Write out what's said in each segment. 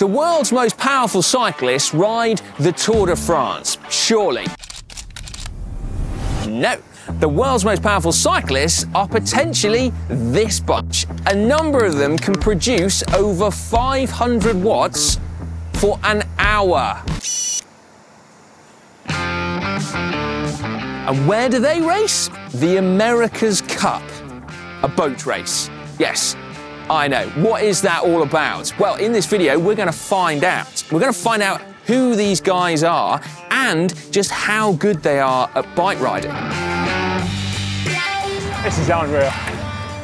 The world's most powerful cyclists ride the Tour de France, surely. No. The world's most powerful cyclists are potentially this bunch. A number of them can produce over 500 watts for an hour. And where do they race? The America's Cup, a boat race. Yes, I know. What is that all about? Well, in this video, we're going to find out. We're going to find out who these guys are and just how good they are at bike riding. This is unreal.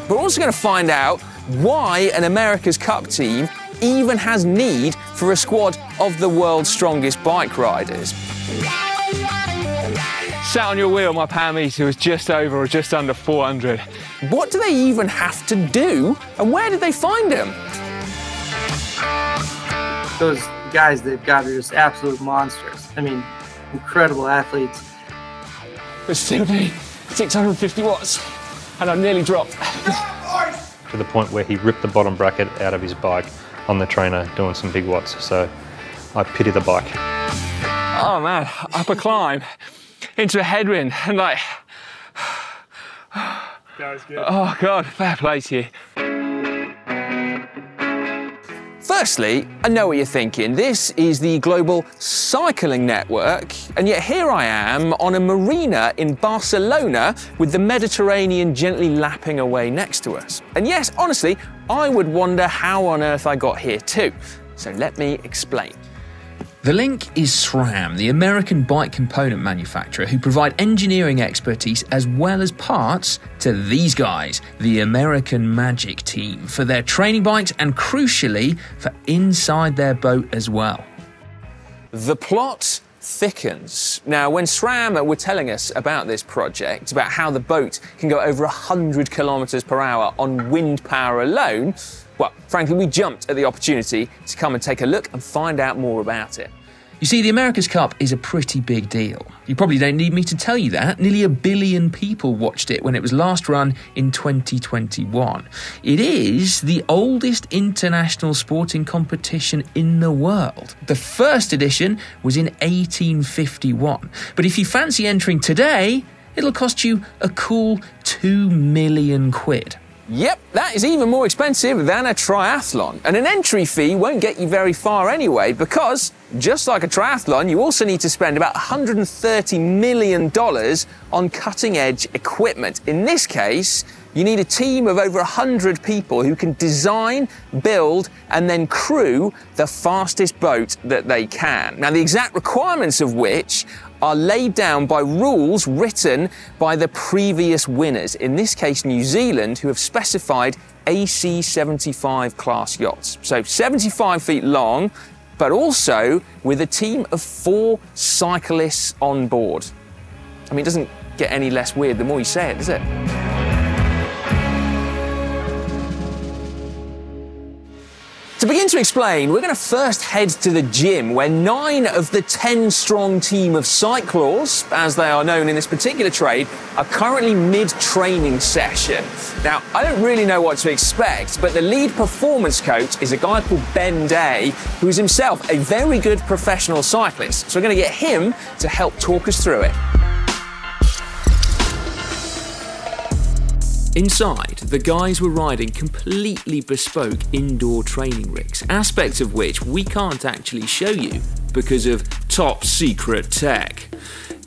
We're also going to find out why an America's Cup team even has need for a squad of the world's strongest bike riders. Sat on your wheel, my power meter was just over or just under 400. What do they even have to do, and where did they find them? Those guys they've got are just absolute monsters. I mean, incredible athletes. But still need 650 watts, and I nearly dropped. To the point where he ripped the bottom bracket out of his bike on the trainer doing some big watts, so I pity the bike. Oh man, up a climb into a headwind and like, that was good. Oh God, fair play to you. Firstly, I know what you're thinking. This is the global cycling network, and yet here I am on a marina in Barcelona with the Mediterranean gently lapping away next to us. And yes, honestly, I would wonder how on earth I got here too. So let me explain. The link is SRAM, the American bike component manufacturer who provide engineering expertise as well as parts to these guys, the American Magic team, for their training bikes and crucially for inside their boat as well. The plot thickens. Now, when SRAM were telling us about this project, about how the boat can go over 100 kilometers per hour on wind power alone, well, frankly, we jumped at the opportunity to come and take a look and find out more about it. You see, the America's Cup is a pretty big deal. You probably don't need me to tell you that. Nearly 1 billion people watched it when it was last run in 2021. It is the oldest international sporting competition in the world. The first edition was in 1851. But if you fancy entering today, it'll cost you a cool 2 million quid. Yep, that is even more expensive than a triathlon. And an entry fee won't get you very far anyway, because just like a triathlon, you also need to spend about $130 million on cutting-edge equipment. In this case, you need a team of over 100 people who can design, build, and then crew the fastest boat that they can. Now, the exact requirements of which are laid down by rules written by the previous winners, in this case New Zealand, who have specified AC 75 class yachts. So 75 feet long, but also with a team of 4 cyclists on board. I mean, it doesn't get any less weird the more you say it, does it? To begin to explain, we're going to first head to the gym, where 9 of the 10-strong team of cyclors, as they are known in this particular trade, are currently mid-training session. Now, I don't really know what to expect, but the lead performance coach is a guy called Ben Day, who is himself a very good professional cyclist. So we're going to get him to help talk us through it. Inside, the guys were riding completely bespoke indoor training rigs, aspects of which we can't actually show you because of top secret tech.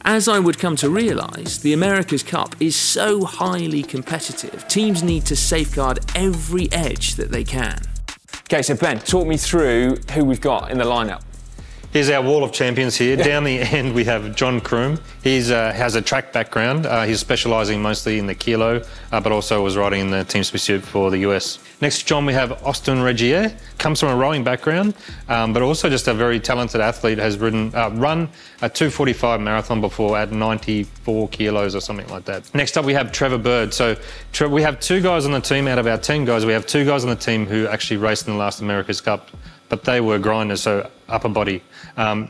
As I would come to realise, the America's Cup is so highly competitive, teams need to safeguard every edge that they can. Okay, so Ben, talk me through who we've got in the lineup. Here's our wall of champions here. Down the end we have John Kroom. He has a track background. He's specialising mostly in the kilo, but also was riding in the Team Pursuit for the US. Next to John we have Austin Regier. Comes from a rowing background, but also just a very talented athlete. Has run a 2:45 marathon before at 94 kilos or something like that. Next up we have Trevor Bird. So we have 2 guys on the team out of our 10 guys. We have 2 guys on the team who actually raced in the last America's Cup, but they were grinders. So upper body.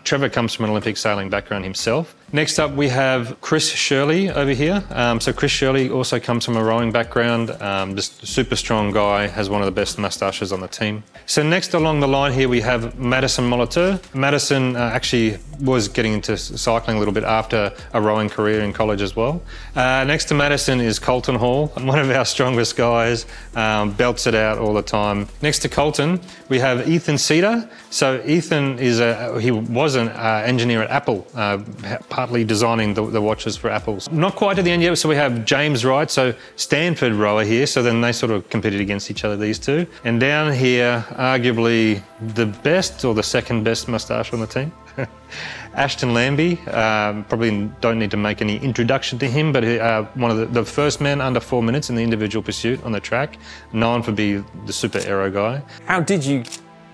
Trevor comes from an Olympic sailing background himself. Next up, we have Chris Shirley over here. So Chris Shirley also comes from a rowing background, just a super strong guy, has one of the best moustaches on the team. So next along the line here, we have Madison Molitor. Madison actually was getting into cycling a little bit after a rowing career in college as well. Next to Madison is Colton Hall, one of our strongest guys, belts it out all the time. Next to Colton, we have Ethan Cedar. So Ethan he was an engineer at Apple, partly designing the watches for Apple. Not quite at the end yet, so we have James Wright, so Stanford rower here, so then they sort of competed against each other, these two. And down here, arguably the best or the second best moustache on the team. Ashton Lambie, probably don't need to make any introduction to him, but one of the first men under 4 minutes in the individual pursuit on the track, known for being the super aero guy. How did you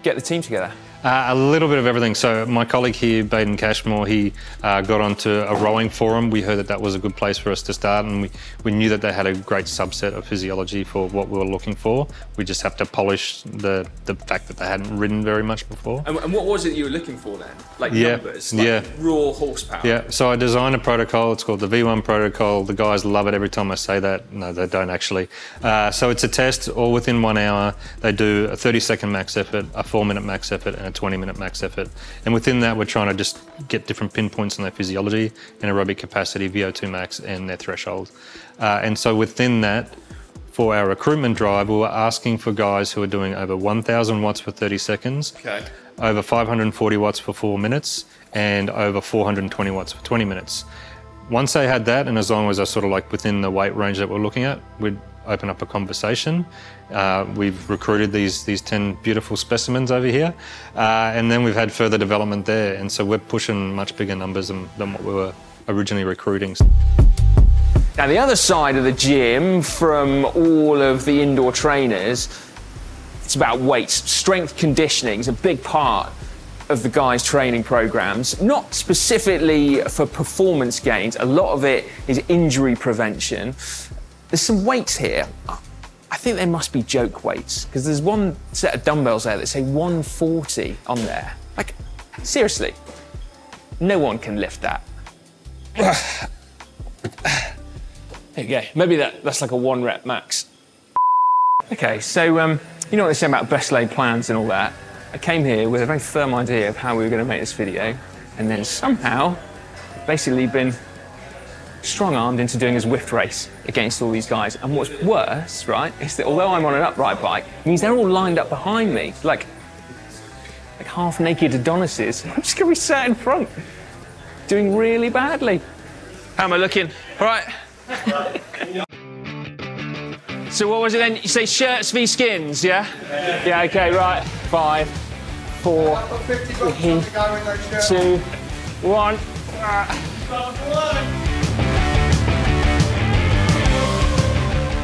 get the team together? A little bit of everything. So my colleague here, Baden Cashmore, he got onto a rowing forum. We heard that was a good place for us to start, and we knew that they had a great subset of physiology for what we were looking for. We just have to polish the fact that they hadn't ridden very much before. And what was it you were looking for then? Like numbers? Like raw horsepower? Yeah, so I designed a protocol. It's called the V1 protocol. The guys love it every time I say that. No, they don't actually. So it's a test all within 1 hour. They do a 30-second max effort, a 4-minute max effort, and a 20-minute max effort. And within that, we're trying to just get different pinpoints on their physiology, anaerobic capacity, VO2 max, and their threshold. And so within that, for our recruitment drive, we were asking for guys who are doing over 1,000 watts for 30 seconds, over 540 watts for 4 minutes, and over 420 watts for 20 minutes. Once they had that, and as long as they're sort of like within the weight range that we're looking at, we'd open up a conversation. We've recruited these 10 beautiful specimens over here, and then we've had further development there, and so we're pushing much bigger numbers than what we were originally recruiting. Now, the other side of the gym from all of the indoor trainers, it's about weights. Strength conditioning is a big part of the guys' training programs, not specifically for performance gains. A lot of it is injury prevention. There's some weights here. I think they must be joke weights, because there's one set of dumbbells there that say 140 on there. Like, seriously, no one can lift that. There you go. Maybe that's like a 1 rep max. Okay, so you know what they say about best laid plans and all that? I came here with a very firm idea of how we were going to make this video, and then somehow basically been strong-armed into doing a Zwift race against all these guys. And what's worse, right, is that although I'm on an upright bike, it means they're all lined up behind me, like half-naked Adonises. I'm just going to be sat in front, doing really badly. How am I looking? All right. So what was it then? You say shirts v skins, yeah? Yeah, okay, right. 5, 4, 3, 2, 1.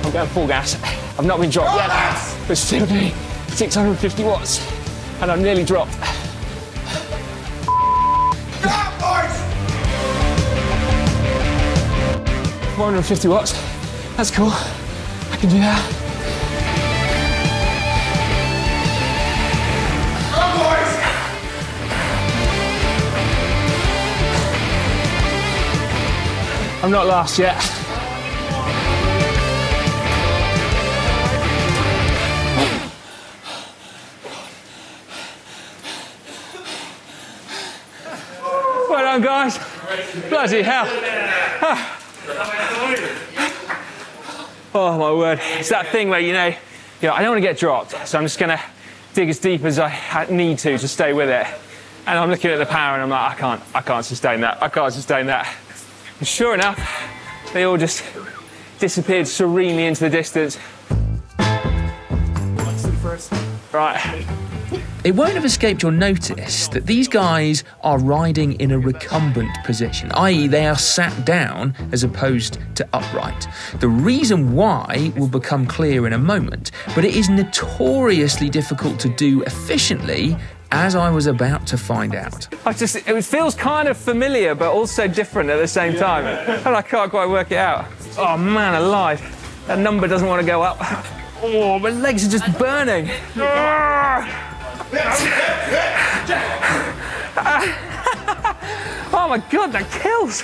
I'm going full gas. I've not been dropped yet, but still doing 650 watts, and I'm nearly dropped. 450 watts. That's cool. I can do that. I'm not last yet. Well done, guys. Bloody hell. Oh, my word. It's that thing where, you know, I don't want to get dropped, so I'm just going to dig as deep as I need to stay with it. And I'm looking at the power and I'm like, I can't sustain that. I can't sustain that. And sure enough, they all just disappeared serenely into the distance. Right. It won't have escaped your notice that these guys are riding in a recumbent position, i.e. they are sat down as opposed to upright. The reason why will become clear in a moment, but it is notoriously difficult to do efficiently, as I was about to find out. It feels kind of familiar, but also different at the same time. And I can't quite work it out. Oh man alive, that number doesn't want to go up. Oh, my legs are just burning. Oh my God, that kills.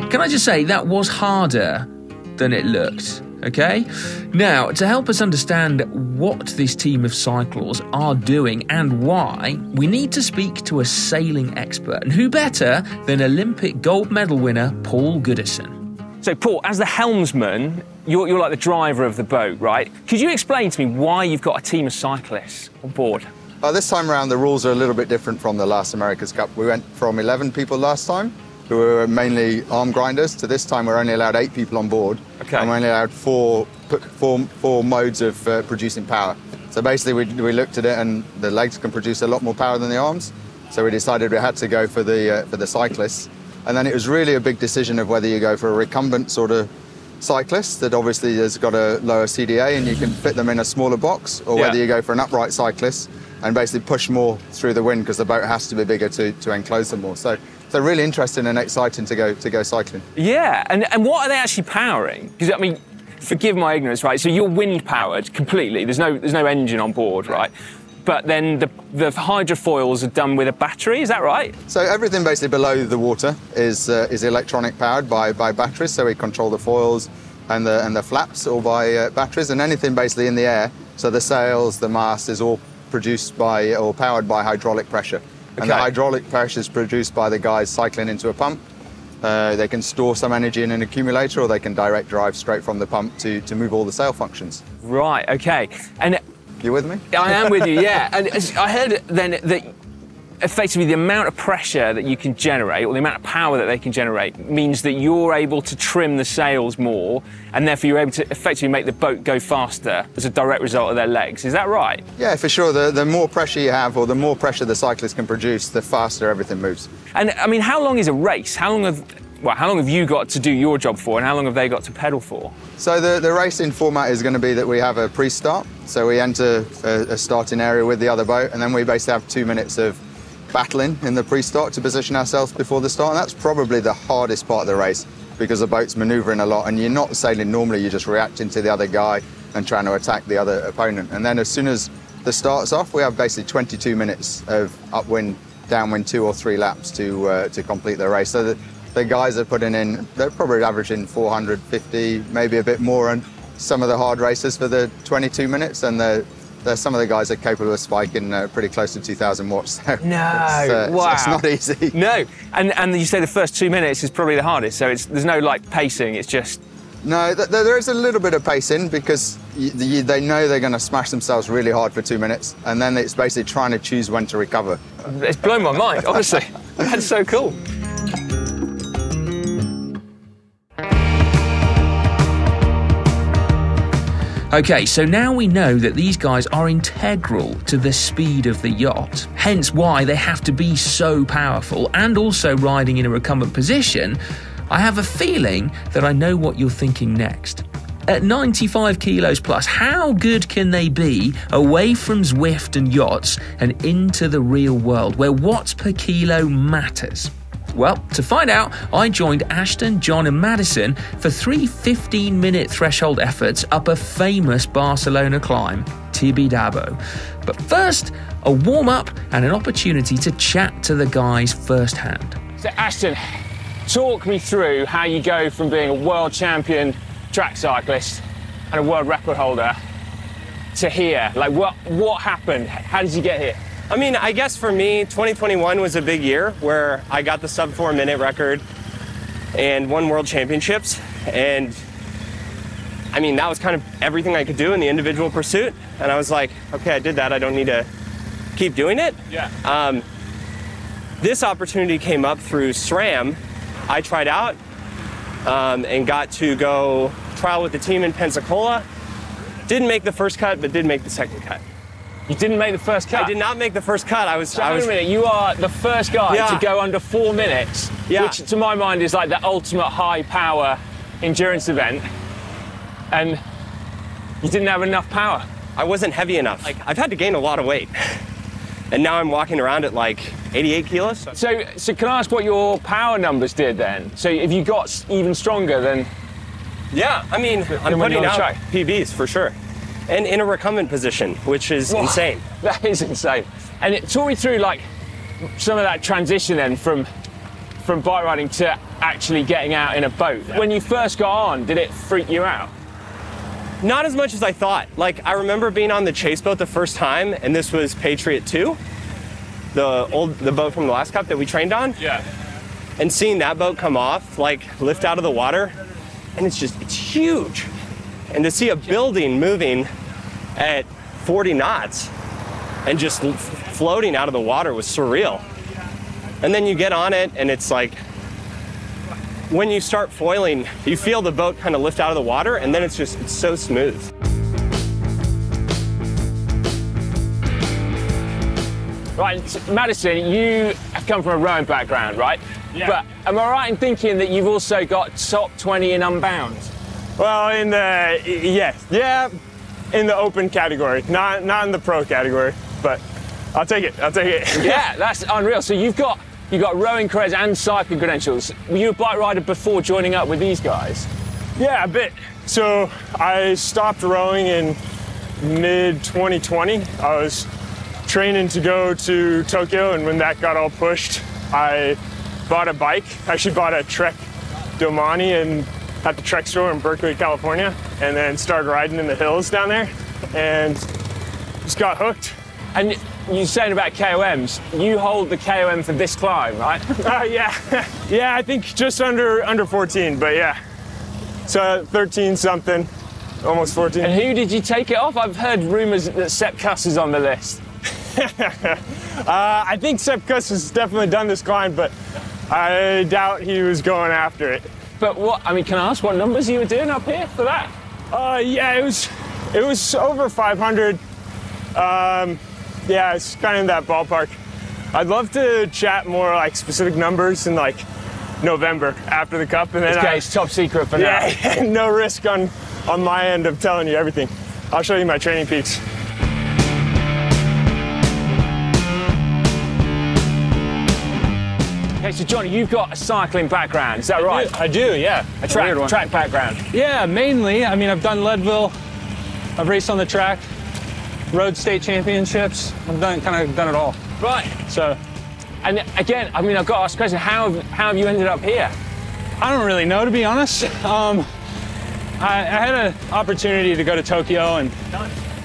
Can I just say, that was harder than it looked, okay? Now, to help us understand what this team of cyclors are doing and why, we need to speak to a sailing expert. And who better than Olympic gold medal winner Paul Goodison? So, Paul, as the helmsman, you're like the driver of the boat, right? Could you explain to me why you've got a team of cyclists on board? This time around, the rules are a little bit different from the last America's Cup. We went from 11 people last time, who were mainly arm grinders, to this time we're only allowed 8 people on board. Okay. And we're only allowed four modes of producing power. So basically we looked at it, and the legs can produce a lot more power than the arms. So we decided we had to go for the cyclists. And then it was really a big decision of whether you go for a recumbent sort of cyclist that obviously has got a lower CDA and you can fit them in a smaller box, or whether you go for an upright cyclist and basically push more through the wind because the boat has to be bigger to enclose them more. So really interesting and exciting to go cycling. Yeah, and what are they actually powering? Because, I mean, forgive my ignorance, right? So you're wind powered completely. There's no engine on board, right? But then the hydrofoils are done with a battery, is that right? So everything basically below the water is electronic powered by batteries. So we control the foils and the flaps all by batteries, and anything basically in the air. So the sails, the mast is all produced by or powered by hydraulic pressure. And the hydraulic pressure is produced by the guys cycling into a pump. They can store some energy in an accumulator, or they can direct drive straight from the pump to move all the sail functions. Right, okay. And you with me? I am with you, yeah. And I heard then that effectively the amount of pressure that you can generate, or the amount of power that they can generate, means that you're able to trim the sails more, and therefore you're able to effectively make the boat go faster as a direct result of their legs. Is that right? Yeah, for sure. The more pressure you have, or the more pressure the cyclist can produce, the faster everything moves. And I mean, how long is a race? How long have you got to do your job for, and how long have they got to pedal for? So the racing format is going to be that we have a pre-start. So we enter a starting area with the other boat, and then we basically have 2 minutes of battling in the pre-start to position ourselves before the start. And that's probably the hardest part of the race, because the boat's manoeuvring a lot, and you're not sailing normally, you're just reacting to the other guy and trying to attack the other opponent. And then as soon as the start's off, we have basically 22 minutes of upwind, downwind 2 or 3 laps to complete the race. So the guys are putting in, they're probably averaging 450, maybe a bit more, and some of the hard races for the 22 minutes, and some of the guys are capable of spiking pretty close to 2,000 watts. So wow. It's not easy. No, and you say the first 2 minutes is probably the hardest, so there's no like pacing, it's just... No, there is a little bit of pacing, because they know they're going to smash themselves really hard for 2 minutes, and then it's basically trying to choose when to recover. It's blown my mind, honestly. That's so cool. Okay, so now we know that these guys are integral to the speed of the yacht, hence why they have to be so powerful, and also riding in a recumbent position. I have a feeling that I know what you're thinking next. At 95 kilos plus, how good can they be away from Zwift and yachts and into the real world, where watts per kilo matters? Well, to find out, I joined Ashton, John and Madison for 3 15-minute threshold efforts up a famous Barcelona climb, Tibidabo. But first, a warm-up and an opportunity to chat to the guys firsthand. So Ashton, talk me through how you go from being a world champion track cyclist and a world record holder to here. Like, what happened? How did you get here? I mean, I guess for me, 2021 was a big year where I got the sub 4 minute record and won world championships. And I mean, that was kind of everything I could do in the individual pursuit. And I was like, okay, I did that. I don't need to keep doing it. Yeah. This opportunity came up through SRAM. I tried out and got to go trial with the team in Pensacola. Didn't make the first cut, but did make the second cut. You didn't make the first cut? I did not make the first cut. Wait a minute, you are the first guy to go under 4 minutes, which to my mind is like the ultimate high power endurance event, and you didn't have enough power. I wasn't heavy enough. Like, I've had to gain a lot of weight, and now I'm walking around at like 88 kilos. So can I ask what your power numbers did then? So if you got even stronger, then... Yeah, I mean, I'm putting out PBs for sure. and in a recumbent position, which is insane. That is insane. And talk me through like some of that transition then from bike riding to actually getting out in a boat. When you first got on, did it freak you out? Not as much as I thought. Like, I remember being on the chase boat the first time, and this was Patriot 2, the boat from the last cup that we trained on. Yeah. And seeing that boat come off, like lift out of the water, and it's huge. And to see a building moving at 40 knots and just floating out of the water was surreal. And then you get on it, and it's like, when you start foiling, you feel the boat kind of lift out of the water, and then it's so smooth. Right, Madison, you have come from a rowing background, right? Yeah. But am I right in thinking that you've also got top 20 in Unbound? Well, in the in the open category, not in the pro category, but I'll take it. Yeah, that's unreal. So you've got rowing creds and cycling credentials. Were you a bike rider before joining up with these guys? Yeah, a bit. So I stopped rowing in mid-2020. I was training to go to Tokyo, and when that got all pushed, I bought a bike. I actually bought a Trek Domani at the Trek store in Berkeley, California, and then started riding in the hills down there, and just got hooked. And you're saying about KOMs, you hold the KOM for this climb, right? Yeah, I think just under 14, but yeah. So 13 something, almost 14. And who did you take it off? I've heard rumors that Sepp Kuss is on the list. I think Sepp Kuss has definitely done this climb, but I doubt he was going after it. But can I ask what numbers you were doing up here for that? Yeah, it was over 500. Yeah, it's kind of in that ballpark. I'd love to chat more like specific numbers in like November after the cup, and then it's top secret for now. Yeah, no risk on my end of telling you everything. I'll show you my training peaks. Okay, so Johnny, you've got a cycling background, is that right? I do, yeah. A track background. Yeah, mainly. I mean, I've done Leadville, I've raced on the track, road state championships. I've kind of done it all. Right. So, and again, I mean, I've got to ask a question. How have you ended up here? I don't really know, to be honest. I had an opportunity to go to Tokyo and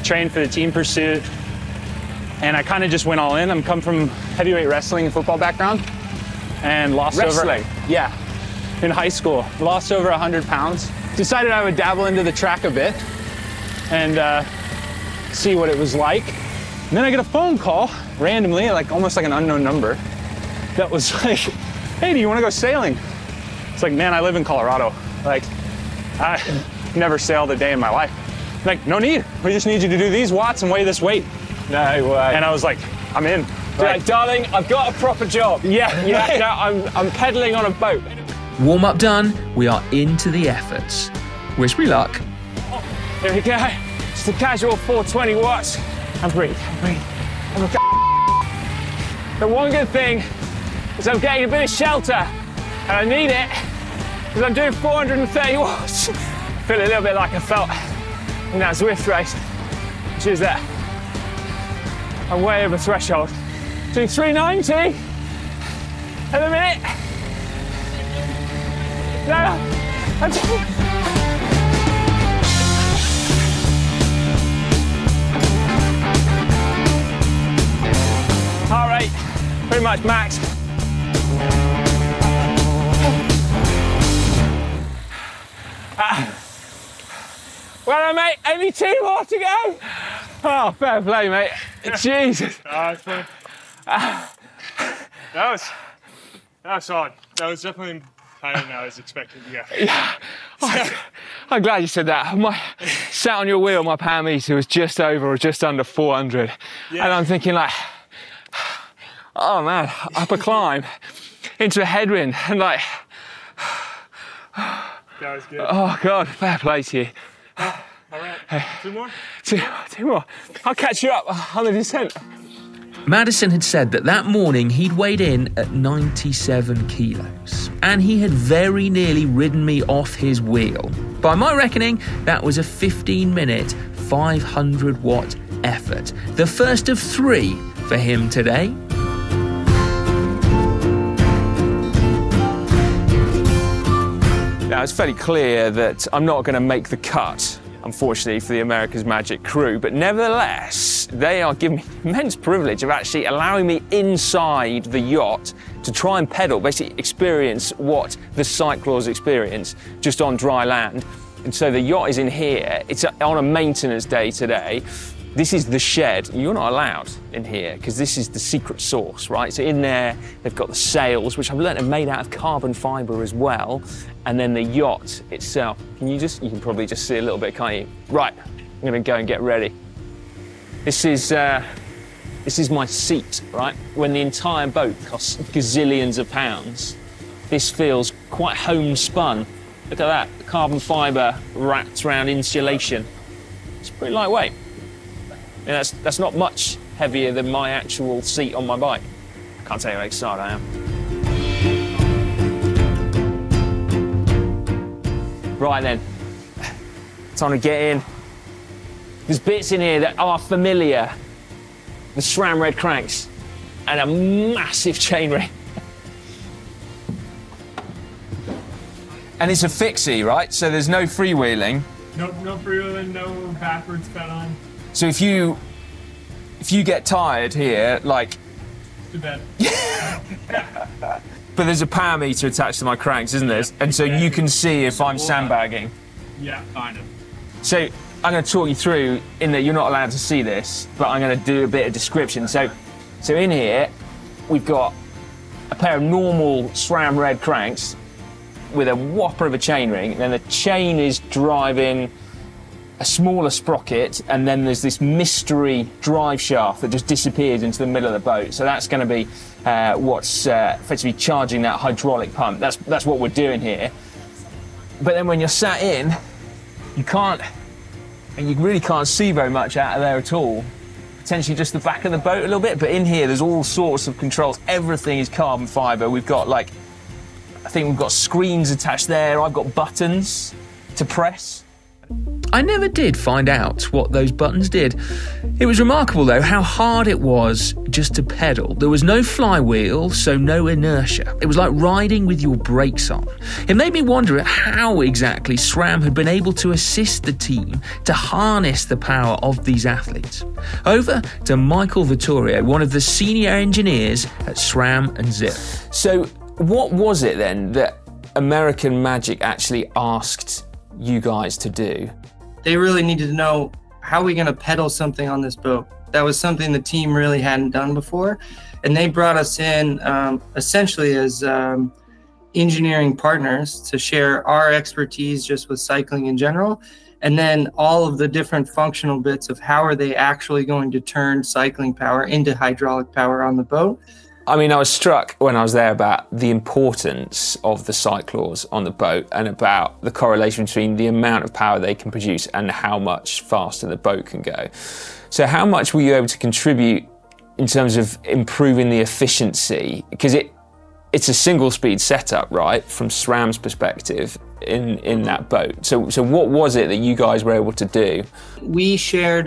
train for the team pursuit, and I kind of just went all in. I'm come from heavyweight wrestling and football background, and lost wrestling? Yeah, in high school. Lost over 100 pounds. Decided I would dabble into the track a bit and see what it was like. And then I get a phone call randomly, like almost like an unknown number, that was like, hey, do you want to go sailing? It's like, man, I live in Colorado. Like, I never sailed a day in my life. Like, no need. We just need you to do these watts and weigh this weight. No way. And I was like, I'm in. Like, darling, I've got a proper job. Yeah. No, I'm pedaling on a boat. Warm up done, we are into the efforts. Wish me luck. Here we go. Just a casual 420 watts. And breathe. The one good thing is I'm getting a bit of shelter, and I need it because I'm doing 430 watts. I feel a little bit like I felt in that Zwift race, which is that I'm way over threshold. Doing 390 at the minute. Heart rate, pretty much max. Well, mate, only 2 more to go. Oh, fair play, mate. Jesus. That's funny. That was solid. That was definitely higher than I was expecting to go. Yeah. I'm glad you said that. Sat on your wheel, my power meter was just over or just under 400. Yeah. And I'm thinking like, oh man, up a climb into a headwind and like, that was good. Oh God, fair play to you. All right, hey. Two more? Two more. I'll catch you up on the descent. Madison had said that morning he'd weighed in at 97 kilos, and he had very nearly ridden me off his wheel. By my reckoning, that was a 15-minute, 500-watt effort. The first of 3 for him today. Now, it's fairly clear that I'm not going to make the cut, unfortunately, for the America's Magic crew, but nevertheless, they are giving me the immense privilege of actually allowing me inside the yacht to try and pedal, basically experience what the cyclors experience just on dry land. And so the yacht is in here. It's on a maintenance day today. This is the shed. You're not allowed in here because this is the secret sauce, right? So in there, they've got the sails, which I've learned are made out of carbon fiber as well. And then the yacht itself. You can probably just see a little bit, can't you? Right, I'm gonna go and get ready. This is my seat, right? When the entire boat costs gazillions of pounds, this feels quite homespun. Look at that, carbon fiber wrapped around insulation. It's pretty lightweight. And that's not much heavier than my actual seat on my bike. I can't tell you how excited I am. Right then, time to get in. There's bits in here that are familiar. The SRAM red cranks and a massive chainring. And it's a fixie, right? So there's no freewheeling. Nope, no freewheeling, no backwards pedaling. So if you get tired here, like... Too bad. But there's a power meter attached to my cranks, isn't there? And so you can see if I'm sandbagging. Yeah, kind of. So I'm going to talk you through, in that you're not allowed to see this, but I'm going to do a bit of description. So in here, we've got a pair of normal SRAM red cranks with a whopper of a chainring, and then the chain is driving a smaller sprocket, and then there's this mystery drive shaft that just disappears into the middle of the boat. So that's going to be what's effectively charging that hydraulic pump. That's what we're doing here. But then when you're sat in, you really can't see very much out of there at all. Potentially just the back of the boat a little bit, but in here there's all sorts of controls. Everything is carbon fiber. We've got I think we've got screens attached there. I've got buttons to press. I never did find out what those buttons did. It was remarkable, though, how hard it was just to pedal. There was no flywheel, so no inertia. It was like riding with your brakes on. It made me wonder at how exactly SRAM had been able to assist the team to harness the power of these athletes. Over to Michael Vittorio, one of the senior engineers at SRAM and Zwift. So what was it then that American Magic actually asked you guys to do? They really needed to know, how are we going to pedal something on this boat? That was something the team really hadn't done before. And they brought us in essentially as engineering partners to share our expertise just with cycling in general. And then all of the different functional bits of how are they actually going to turn cycling power into hydraulic power on the boat. I mean, I was struck when I was there about the importance of the cyclors on the boat and about the correlation between the amount of power they can produce and how much faster the boat can go. So how much were you able to contribute in terms of improving the efficiency? Because it's a single speed setup, right, from SRAM's perspective in that boat. So what was it that you guys were able to do? We shared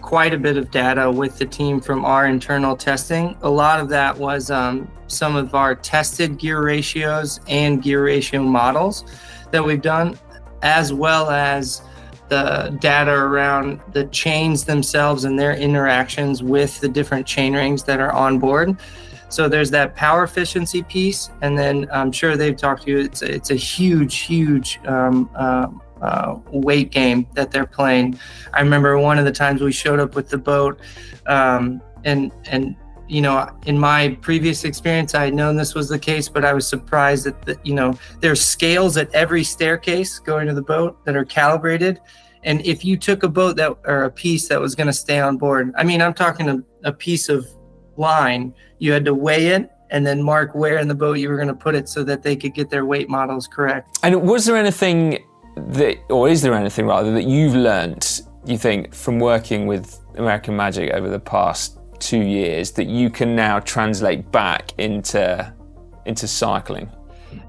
quite a bit of data with the team from our internal testing. A lot of that was some of our tested gear ratios and gear ratio models that we've done, as well as the data around the chains themselves and their interactions with the different chain rings that are on board. So there's that power efficiency piece, and then I'm sure they've talked to you. It's a huge weight game that they're playing. I remember one of the times we showed up with the boat, and you know, in my previous experience, I had known this was the case, but I was surprised that there's scales at every staircase going to the boat that are calibrated. And if you took a boat or a piece that was going to stay on board, I mean, I'm talking a piece of line, you had to weigh it and then mark where in the boat you were going to put it so that they could get their weight models correct. And was there anything is there anything rather that you've learnt, you think, from working with American Magic over the past 2 years that you can now translate back into cycling?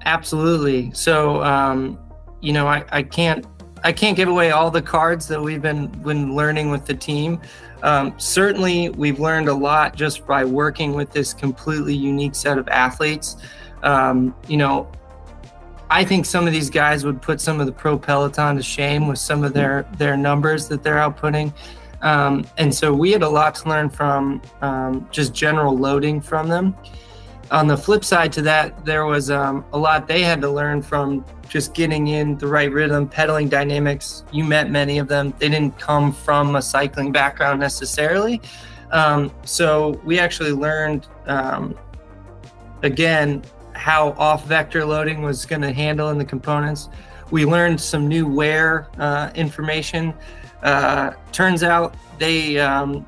Absolutely. So, I can't I can't give away all the cards that we've been learning with the team. Certainly, we've learned a lot just by working with this completely unique set of athletes. You know, I think some of these guys would put some of the pro peloton to shame with some of their numbers that they're outputting. And so we had a lot to learn from just general loading from them. On the flip side to that, there was a lot they had to learn from just getting in the right rhythm, pedaling dynamics. You met many of them. They didn't come from a cycling background necessarily. So we actually learned, again, how off-vector loading was going to handle in the components. We learned some new wear information. Turns out they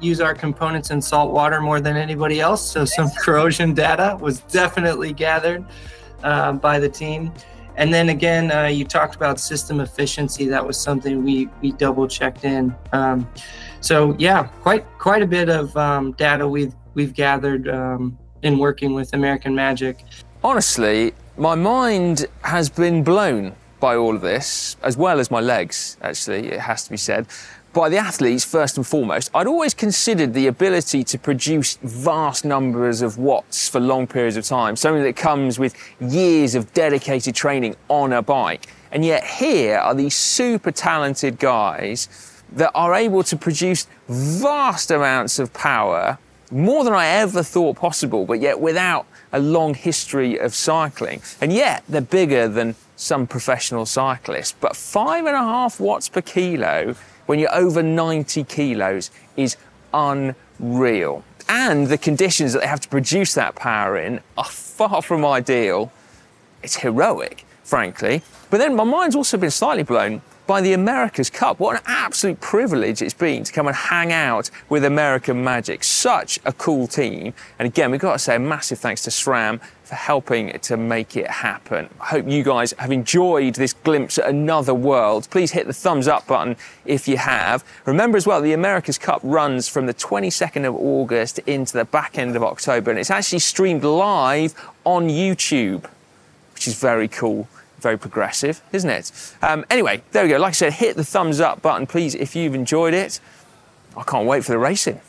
use our components in salt water more than anybody else, so some corrosion data was definitely gathered by the team. And then again, you talked about system efficiency. That was something we double checked in. So yeah, quite a bit of data we've gathered in working with American Magic. Honestly, my mind has been blown by all of this, as well as my legs, actually, it has to be said, by the athletes first and foremost. I'd always considered the ability to produce vast numbers of watts for long periods of time, something that comes with years of dedicated training on a bike. And yet here are these super talented guys that are able to produce vast amounts of power, more than I ever thought possible, but yet without a long history of cycling. And yet they're bigger than some professional cyclists. But 5.5 watts per kilo when you're over 90 kilos is unreal. And the conditions that they have to produce that power in are far from ideal. It's heroic, frankly. But then my mind's also been slightly blown by the America's Cup. What an absolute privilege it's been to come and hang out with American Magic. Such a cool team. And again, we've got to say a massive thanks to SRAM for helping to make it happen. I hope you guys have enjoyed this glimpse at another world. Please hit the thumbs up button if you have. Remember as well, the America's Cup runs from the 22nd of August into the back end of October, and it's actually streamed live on YouTube, which is very cool. Very progressive, isn't it? Anyway, there we go. Like I said, hit the thumbs up button, please, if you've enjoyed it. I can't wait for the racing.